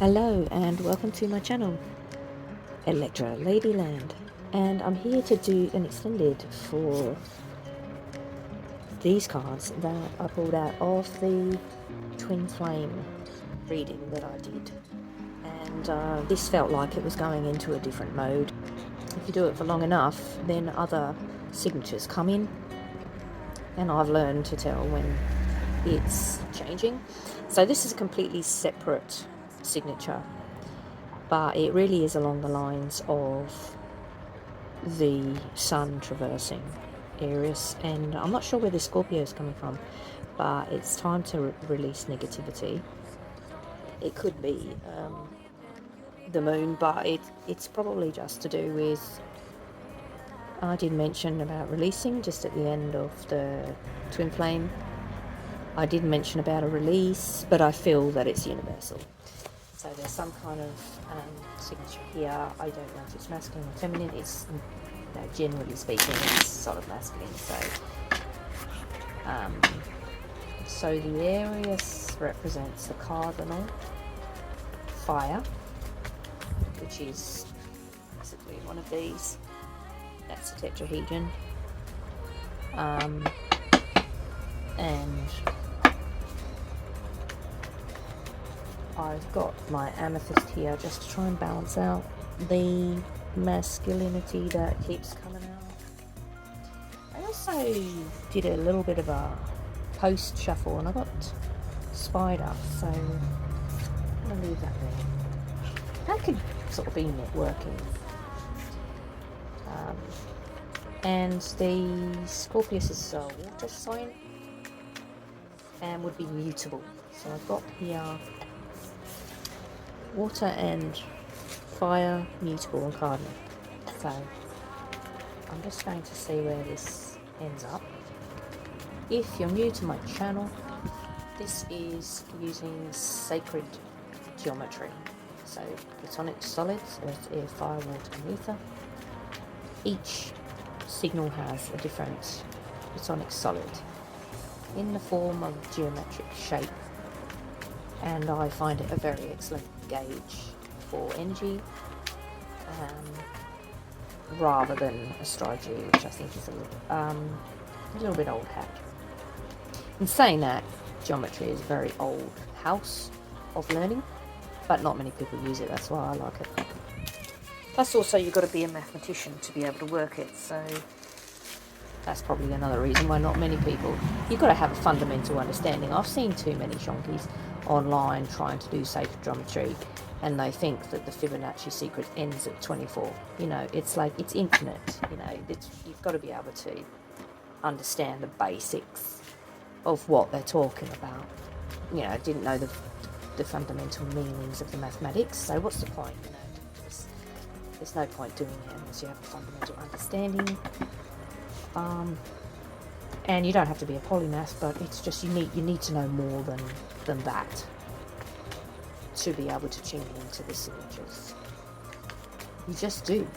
Hello and welcome to my channel, Electra Ladyland, and I'm here to do an extended for these cards that I pulled out of the Twin Flame reading that I did, and this felt like it was going into a different mode. If you do it for long enough, then other signatures come in, and I've learned to tell when it's changing. So this is a completely separate signature, but it really is along the lines of the sun traversing Aries, and I'm not sure where the Scorpio is coming from, but it's time to release negativity. It could be the moon, but it's probably just to do with, I did mention about releasing just at the end of the Twin Flame. I did mention about a release, but I feel that it's universal. So there's some kind of signature here. I don't know if it's masculine or feminine. It's, generally speaking, it's sort of masculine. So the Aries represents the cardinal fire, which is basically one of these. That's a tetrahedron. And I've got my amethyst here just to try and balance out the masculinity that keeps coming out. I also did a little bit of a post shuffle and I got spider, so I'm going to leave that there. That could sort of be networking. And the Scorpius is a water sign and would be mutable. So I've got here water and fire, mutable and cardinal. So I'm just going to see where this ends up. If you're new to my channel, this is using sacred geometry. So Platonic solids, earth, air, fire, water and ether. Each signal has a different Platonic solid in the form of geometric shape, and I find it a very excellent gauge for energy, rather than astrology, which I think is a little bit old hat. In saying that, geometry is a very old house of learning, but not many people use it. That's why I like it. Plus also you've got to be a mathematician to be able to work it, so that's probably another reason why not many people. You've got to have a fundamental understanding. I've seen too many shonkies online trying to do sacred geometry, and they think that the Fibonacci secret ends at 24. It's like, it's infinite. You've got to be able to understand the basics of what they're talking about. Didn't know the fundamental meanings of the mathematics, so what's the point? There's no point doing it unless you have a fundamental understanding. And you don't have to be a polymath, but it's just you need to know more than that to be able to tune into the signatures. You just do,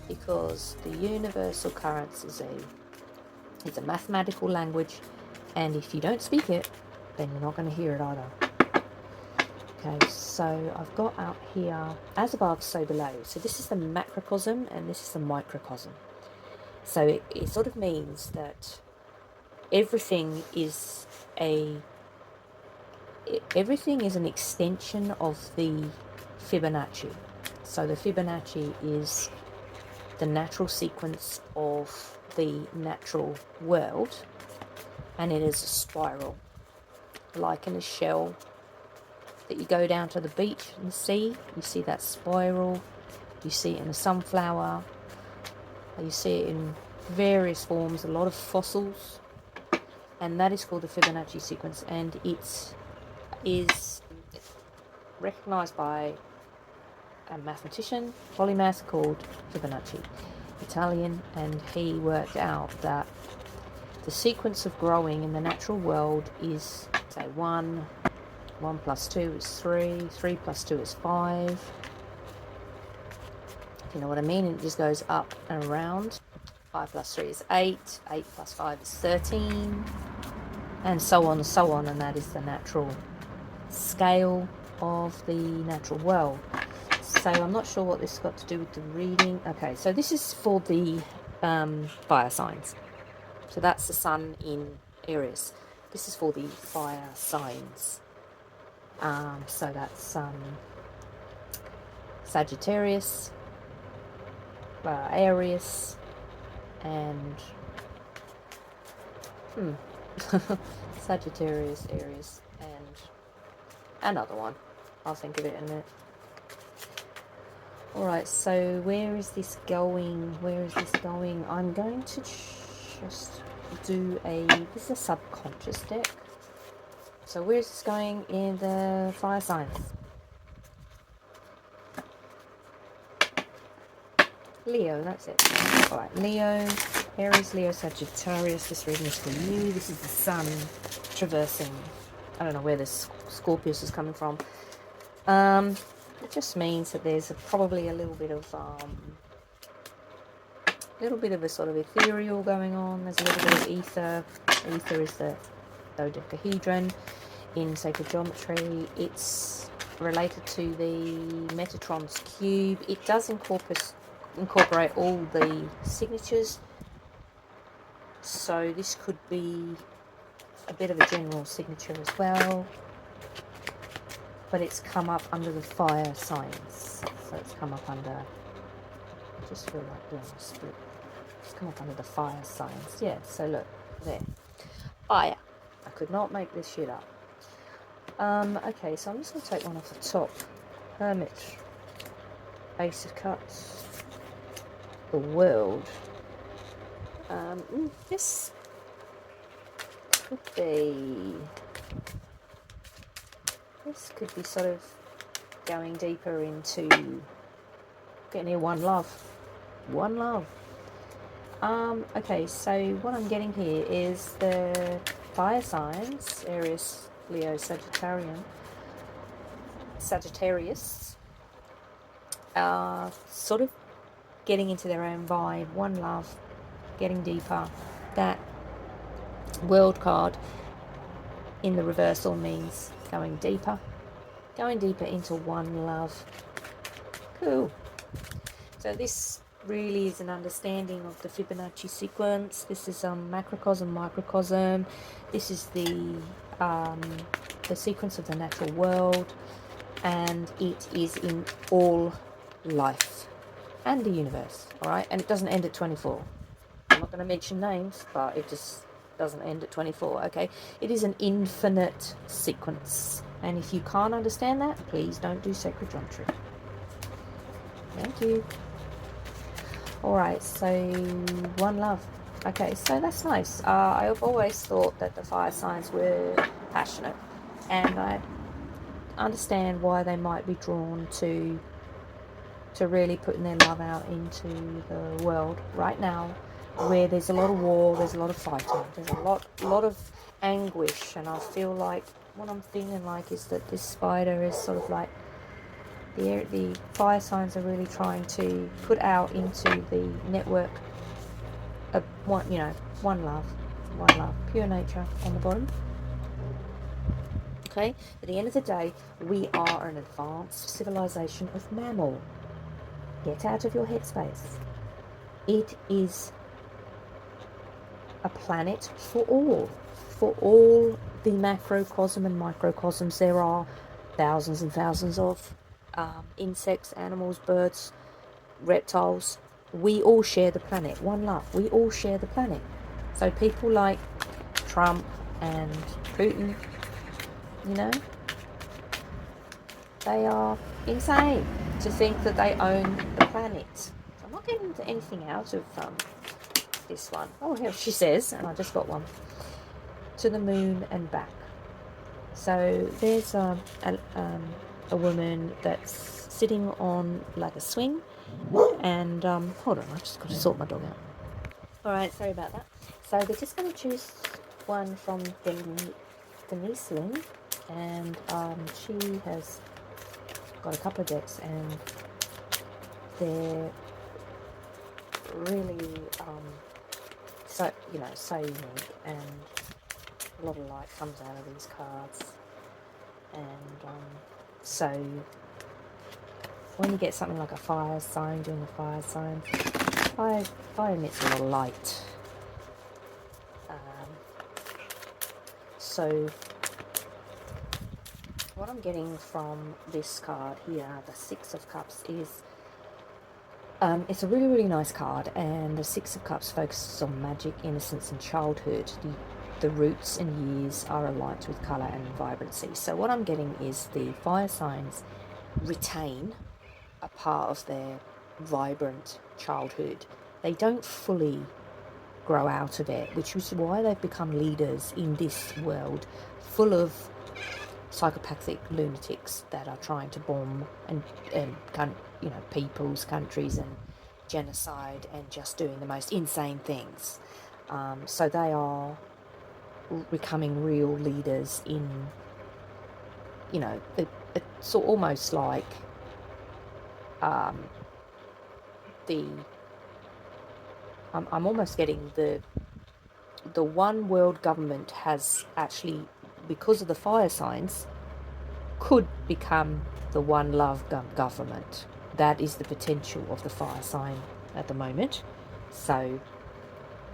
because the universal currents is a mathematical language, and if you don't speak it, then you're not going to hear it either. Okay, so I've got out here, as above, so below. So this is the macrocosm, and this is the microcosm. So it sort of means that everything is an extension of the Fibonacci. So the Fibonacci is the natural sequence of the natural world, and it is a spiral, like in a shell that you go down to the beach and see. You see that spiral, you see it in a sunflower, you see it in various forms, a lot of fossils, and that is called the Fibonacci sequence, and it is recognized by a mathematician, polymath, called Fibonacci, Italian, and he worked out that the sequence of growing in the natural world is, say, 1 plus 2 is 3, 3 plus 2 is 5, if you know what I mean, and it just goes up and around. 5 plus 3 is 8, 8 plus 5 is 13, and so on and so on, and that is the natural scale. of the natural world. So I'm not sure what this has got to do with the reading. Okay, so this is for the fire signs. So that's the sun in Aries. This is for the fire signs. So that's Sagittarius, Aries, and Sagittarius, Aries, and another one. I'll think of it in a minute. Alright, so where is this going? Where is this going? I'm going to just do this is a subconscious deck. So where is this going in the fire signs? Leo, that's it. Alright, Leo, Aries, Leo, Sagittarius. This reading is for you. This is the sun traversing. I don't know where this Scorpius is coming from. It just means that there's probably a little bit of a sort of ethereal going on. There's a little bit of ether. Ether is the dodecahedron in sacred geometry. It's related to the Metatron's cube. It does incorporate all the signatures. So this could be a bit of a general signature as well. But it's come up under the fire signs. So it's come up under, I just feel like doing a split. It's come up under the fire signs. Yeah, so look, there. Fire. I could not make this shit up. Okay, so I'm just going to take one off the top. Hermit. Ace of Cups. The World. This could be... This could be sort of going deeper into getting here. One love. One love. Okay, so what I'm getting here is the fire signs, Aries, Leo, Sagittarius, are sort of getting into their own vibe. One love, getting deeper. That world card in the reversal means going deeper into one love. Cool. So this really is an understanding of the Fibonacci sequence. This is macrocosm, microcosm. This is the sequence of the natural world, and it is in all life and the universe. All right, and it doesn't end at 24. I'm not going to mention names, but it just doesn't end at 24. Okay, it is an infinite sequence, and if you can't understand that, please don't do sacred geometry. Thank you. Alright, so one love. Okay, so that's nice. I've always thought that the fire signs were passionate, and I understand why they might be drawn to really putting their love out into the world right now, where there's a lot of war, there's a lot of fighting, there's a lot of anguish, and I feel like what I'm feeling like is that this spider is sort of like the fire signs are really trying to put out into the network of one love, pure nature on the bottom. Okay, at the end of the day, we are an advanced civilization of mammal. Get out of your headspace. It is a planet for all the macrocosm and microcosms. There are thousands and thousands of insects, animals, birds, reptiles. We all share the planet. One love. We all share the planet. So people like Trump and Putin, they are insane to think that they own the planet. So I'm not getting anything out of this one. Oh, here she says, and I just got one. To the moon and back. So there's a woman that's sitting on like a swing, and hold on, I've just got to sort my dog out. Alright, sorry about that. So they're just going to choose one from Denise Lynn, and she has got a couple of decks, and they're really so unique, and a lot of light comes out of these cards, and So when you get something like a fire sign, doing a fire sign, fire emits a lot of light. So what I'm getting from this card here, the Six of Cups, is it's a really, really nice card, and the Six of Cups focuses on magic, innocence, and childhood. The roots and years are alight with colour and vibrancy. So what I'm getting is the fire signs retain a part of their vibrant childhood. They don't fully grow out of it, which is why they've become leaders in this world full of psychopathic lunatics that are trying to bomb and peoples, countries, and genocide, and just doing the most insane things. So they are becoming real leaders in, it's almost like I'm almost getting the one world government has actually, because of the fire signs, could become the one love government. That is the potential of the fire sign at the moment. So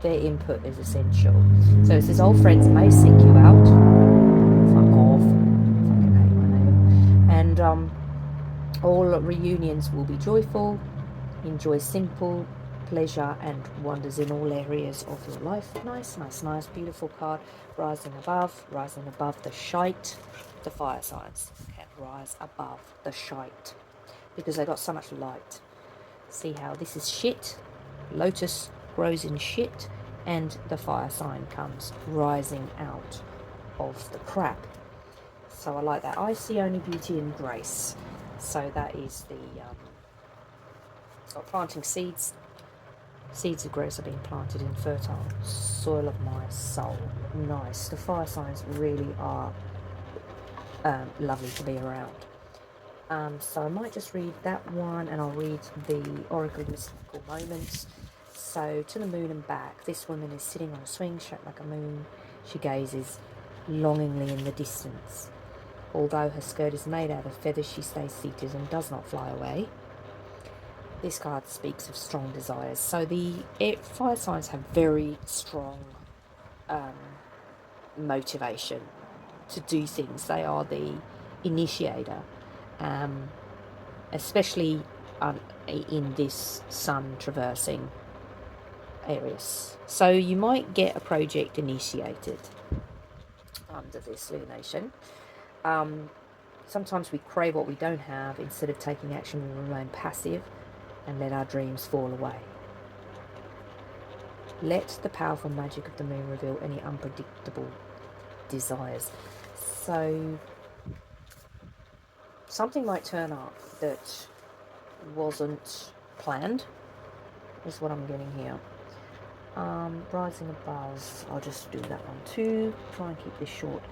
their input is essential. So it says old friends may seek you out. Fuck off. Fucking hate my neighbour. And all reunions will be joyful. Enjoy simple pleasure and wonders in all areas of your life. Nice, nice, nice, beautiful card. Rising above the shite. The fire signs can rise above the shite because they got so much light. See how this is shit? Lotus grows in shit, and the fire sign comes rising out of the crap. So I like that. I see only beauty and grace. So that is the planting seeds. Seeds of grace are being planted in fertile soil of my soul. Nice. The fire signs really are lovely to be around. So I might just read that one, and I'll read the Oracle Mystical Moments. So, to the moon and back, this woman is sitting on a swing shaped like a moon. She gazes longingly in the distance. Although her skirt is made out of feathers, she stays seated and does not fly away. This card speaks of strong desires. So the fire signs have very strong motivation to do things. They are the initiator, especially in this sun traversing Aries. So you might get a project initiated under this lunation. Sometimes we crave what we don't have. Instead of taking action, we remain passive and let our dreams fall away. Let the powerful magic of the moon reveal any unpredictable desires. So something might turn up that wasn't planned, is what I'm getting here. Rising above, I'll just do that one too. Try and keep this short.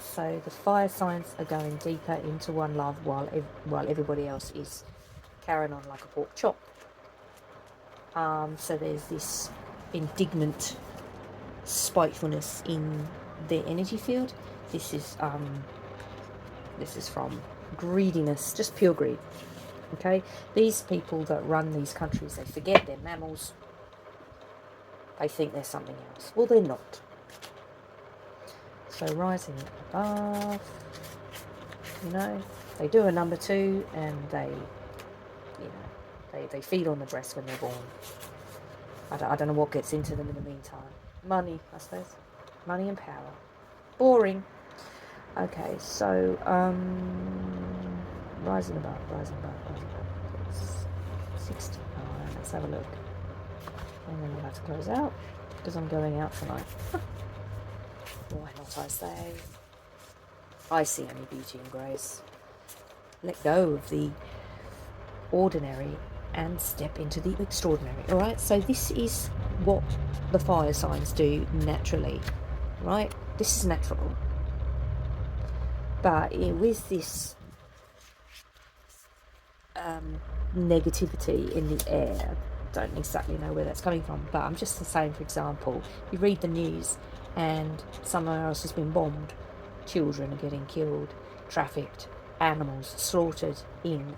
So the fire signs are going deeper into one love while everybody else is carrying on like a pork chop. So there's this indignant spitefulness in their energy field. This is from greediness, just pure greed. Okay, these people that run these countries, they forget they're mammals. They think they're something else. Well, they're not. So rising above, they do a number 2, and they feed on the breast when they're born. I don't know what gets into them in the meantime. Money, I suppose. Money and power. Boring. Okay, so rising above. 69. Let's have a look. And then we'll have to close out because I'm going out tonight. Why not, I say? I see only beauty and grace. Let go of the ordinary and step into the extraordinary. Alright, so this is what the fire signs do naturally. Right? This is natural. But with this negativity in the air, don't exactly know where that's coming from, but I'm just saying, for example, you read the news and somewhere else has been bombed, children are getting killed, trafficked, animals slaughtered in,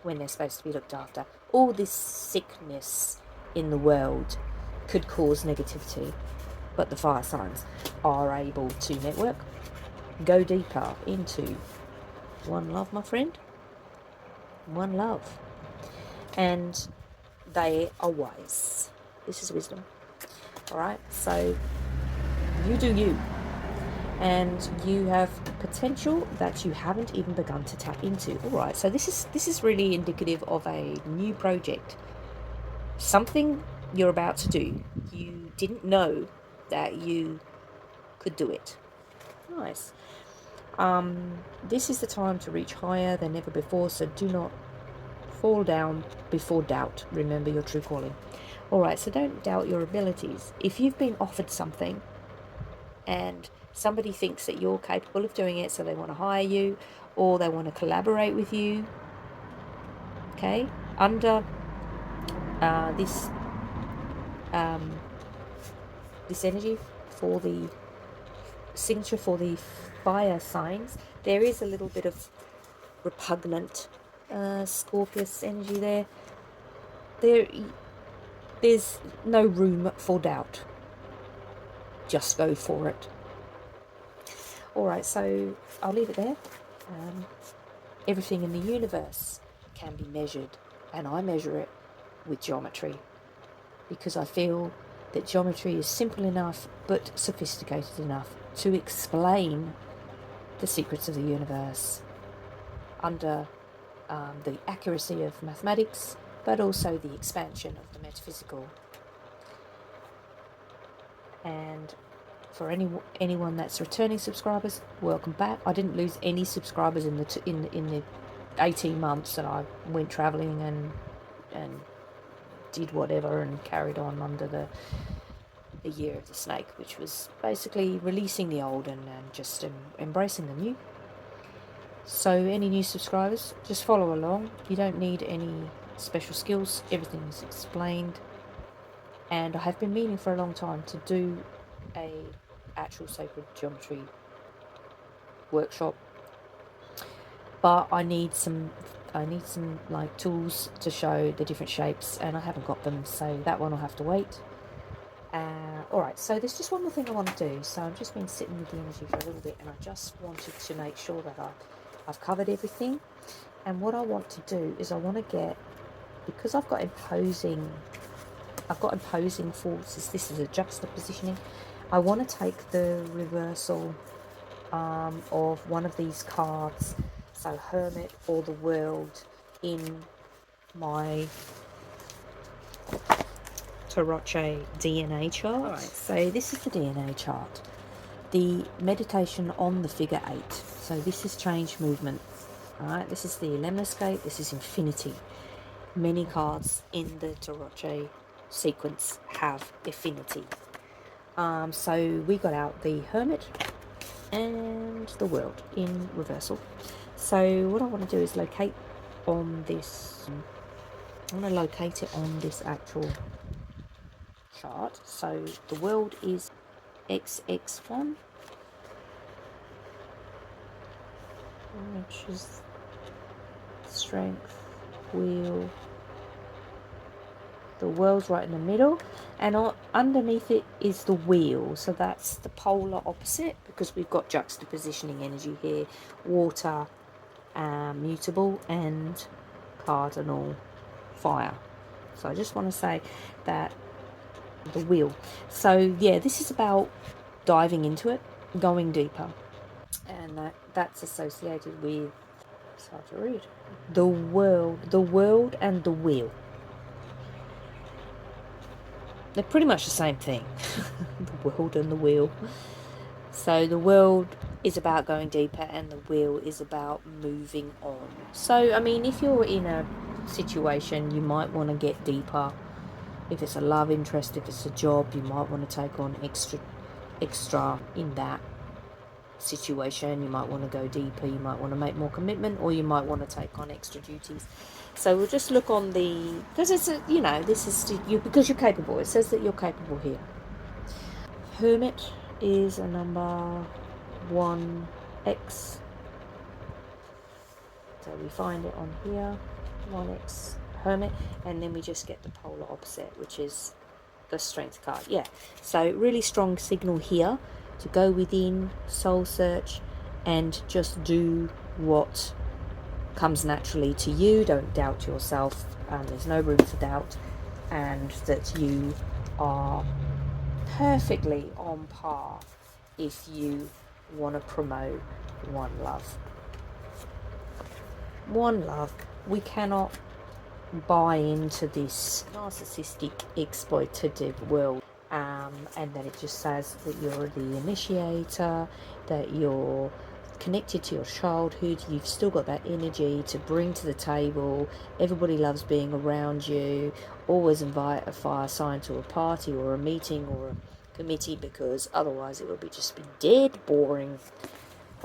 when they're supposed to be looked after. All this sickness in the world could cause negativity, but the fire signs are able to network, go deeper into one love, my friend. One love. And they are wise. This is wisdom. Alright, so you do you. And you have potential that you haven't even begun to tap into. Alright, so this is really indicative of a new project. Something you're about to do. You didn't know that you could do it. Nice. This is the time to reach higher than ever before, so do not fall down before doubt. Remember your true calling. Alright, so don't doubt your abilities. If you've been offered something and somebody thinks that you're capable of doing it, so they want to hire you or they want to collaborate with you, okay, under this energy for the signature for the fire signs, there is a little bit of repugnant Scorpius energy there. There's no room for doubt. Just go for it. Alright, so I'll leave it there. Everything in the universe can be measured, and I measure it with geometry, because I feel that geometry is simple enough but sophisticated enough to explain the secrets of the universe under the accuracy of mathematics, but also the expansion of the metaphysical. And for anyone that's returning subscribers, welcome back. I didn't lose any subscribers in the 18 months that I went travelling and did whatever and carried on under the year of the snake, which was basically releasing the old and just embracing the new. So any new subscribers, just follow along. You don't need any special skills. Everything is explained. And I have been meaning for a long time to do a actual sacred geometry workshop, but I need some like tools to show the different shapes, and I haven't got them, so that one will have to wait. Alright, so there's just one more thing I want to do. So I've just been sitting with the energy for a little bit, and I just wanted to make sure that I've covered everything. And what I want to do is I want to get, because I've got imposing forces, this is a juxtapositioning, I want to take the reversal of one of these cards, so Hermit or the World, in my Tarot DNA chart. Alright, so this is the DNA chart. The meditation on the figure 8. So this is change movement. Alright, this is the lemniscate, this is infinity. Many cards in the Tarot sequence have affinity. So we got out the Hermit and the World in reversal. So what I want to do is locate on this, I want to locate it on this actual chart. So the World is XX1, which is strength, wheel. The World's right in the middle, and underneath it is the wheel, so that's the polar opposite, because we've got juxtapositioning energy here, water, mutable, and cardinal fire. So I just want to say that the wheel, so yeah, this is about diving into it, going deeper, and that's associated with, it's hard to read, the world and the wheel. They're pretty much the same thing. The world and the wheel. So the world is about going deeper and the wheel is about moving on. So, I mean, if you're in a situation, you might want to get deeper. If it's a love interest, if it's a job, you might want to take on extra in that situation. You might want to go deeper, you might want to make more commitment, or you might want to take on extra duties. So we'll just look on the, because it's a, this is you, because you're capable. It says that you're capable here. Hermit is a number 1X, So we find it on here, Onyx, Hermit, and then we just get the polar opposite, which is the Strength card. Yeah, so really strong signal here to go within, soul search, and just do what comes naturally to you. Don't doubt yourself, there's no room for doubt, and that you are perfectly on par if you want to promote one love. One love. We cannot buy into this narcissistic, exploitative world. And then it just says that you're the initiator, that you're connected to your childhood, you've still got that energy to bring to the table, everybody loves being around you, always invite a fire sign to a party or a meeting or a committee, because otherwise it would be just be dead boring.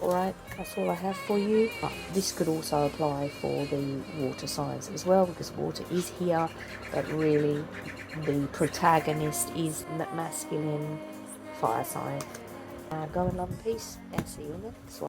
Alright, that's all I have for you. But this could also apply for the water signs as well, because water is here, but really the protagonist is masculine fire sign. Go in love and peace, and see you in the next one.